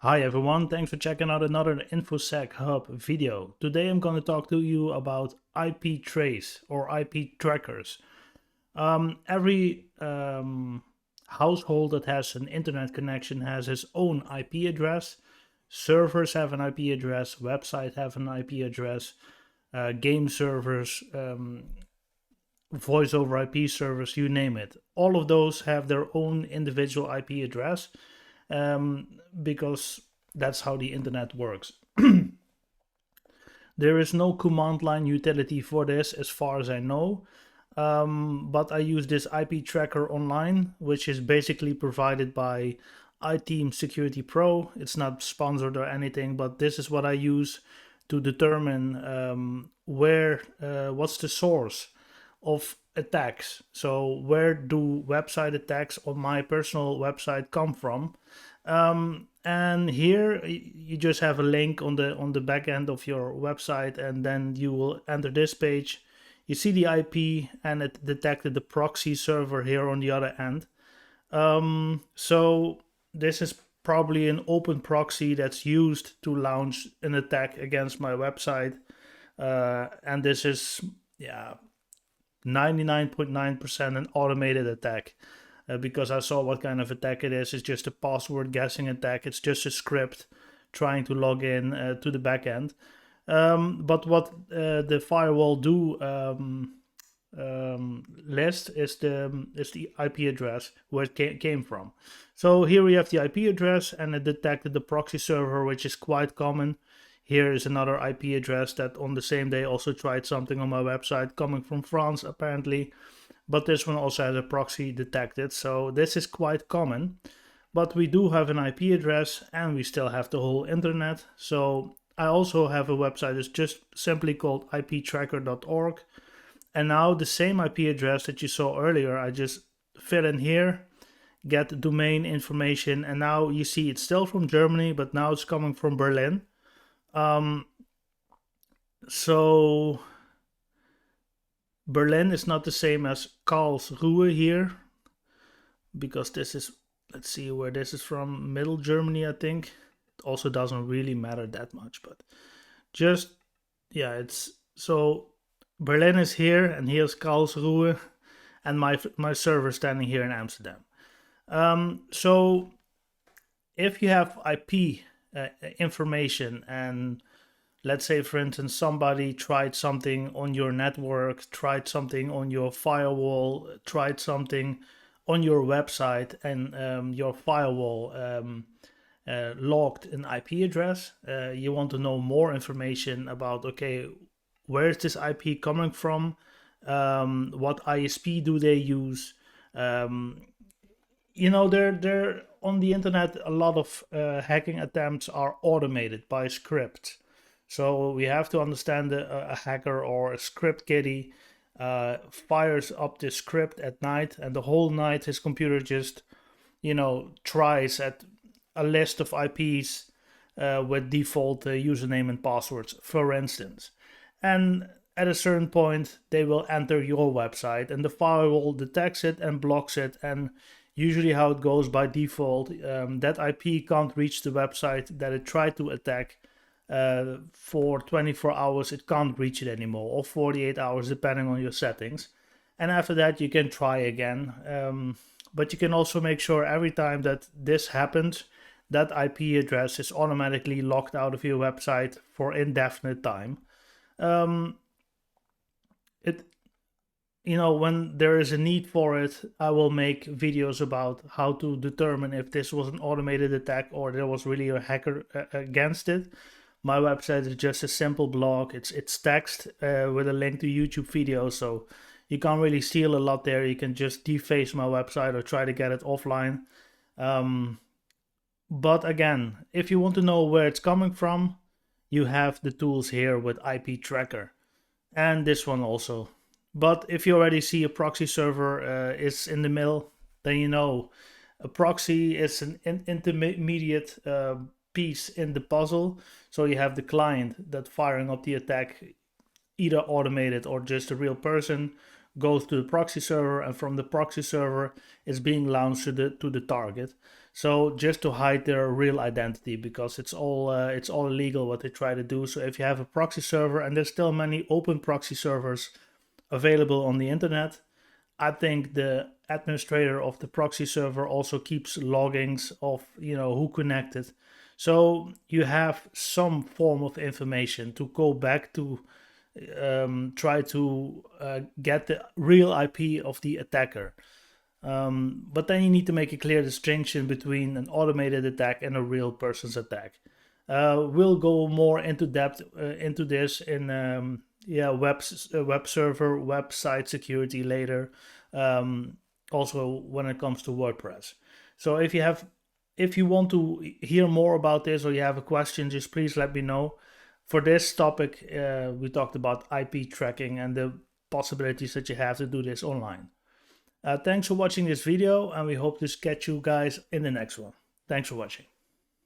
Hi everyone, thanks for checking out another InfoSec Hub video. Today I'm going to talk to you about IP trace or IP trackers. Every household that has an internet connection has its own IP address. Servers have an IP address, websites have an IP address, game servers, voice over IP servers, you name it. All of those have their own individual IP address because that's how the internet works. There is no command line utility for this as far as I know, but I use this IP tracker online, which is basically provided by iTeam Security Pro. It's not sponsored or anything, but this is what I use to determine what's the source of attacks. So where do website attacks on my personal website come from? And here you just have a link on the back end of your website, and then you will enter this page. You see the IP, and it detected the proxy server here on the other end. So this is probably an open proxy that's used to launch an attack against my website, and this is 99.9% an automated attack. Because I saw what kind of attack it is. It's just a password guessing attack. It's just a script trying to log in to the backend. But what the firewall do list is the IP address where it came from. So here we have the IP address, and it detected the proxy server, which is quite common. Here is another IP address that on the same day also tried something on my website, coming from France apparently. But this one also has a proxy detected, so this is quite common. But we do have an IP address, and we still have the whole internet. So I also have a website that's just simply called iptracker.org. And now the same IP address that you saw earlier, I just fill in here, get the domain information, and now you see it's still from Germany, but now it's coming from Berlin. So Berlin is not the same as Karlsruhe here, because this is, let's see where this is from, Middle Germany, I think. It also doesn't really matter that much, but just, yeah, it's, so Berlin is here, and here's Karlsruhe, and my server standing here in Amsterdam. So if you have IP information, and let's say, for instance, somebody tried something on your network, tried something on your firewall, tried something on your website, and your firewall logged an IP address. You want to know more information about, okay, where is this IP coming from? What ISP do they use? They're on the internet. A lot of hacking attempts are automated by scripts. So we have to understand a hacker or a script kiddie fires up this script at night, and the whole night his computer just, tries at a list of IPs with default username and passwords, for instance. And at a certain point, they will enter your website, and the firewall detects it and blocks it. And usually, how it goes by default, that IP can't reach the website that it tried to attack. For 24 hours it can't reach it anymore, or 48 hours depending on your settings, and after that you can try again. But you can also make sure every time that this happens, that IP address is automatically locked out of your website for indefinite time. It When there is a need for it, I will make videos about how to determine if this was an automated attack or there was really a hacker against it. My website is just a simple blog. It's text with a link to YouTube videos, so you can't really steal a lot there. You can just deface my website or try to get it offline. But again, if you want to know where it's coming from, you have the tools here with IP Tracker, and this one also. But if you already see a proxy server is in the middle, then you know a proxy is an intermediate piece in the puzzle. So you have the client that firing up the attack, either automated or just a real person, goes to the proxy server, and from the proxy server is being launched to the target. So just to hide their real identity, because it's all illegal what they try to do. So if you have a proxy server, and there's still many open proxy servers available on the internet, I think the administrator of the proxy server also keeps loggings of who connected. So you have some form of information to go back to, try to get the real IP of the attacker. But then you need to make a clear distinction between an automated attack and a real person's attack. We'll go more into depth into this in web server, website security later. Also when it comes to WordPress. So if you want to hear more about this, or you have a question, just please let me know. For this topic, we talked about IP tracking and the possibilities that you have to do this online. Thanks for watching this video, and we hope to catch you guys in the next one. Thanks for watching.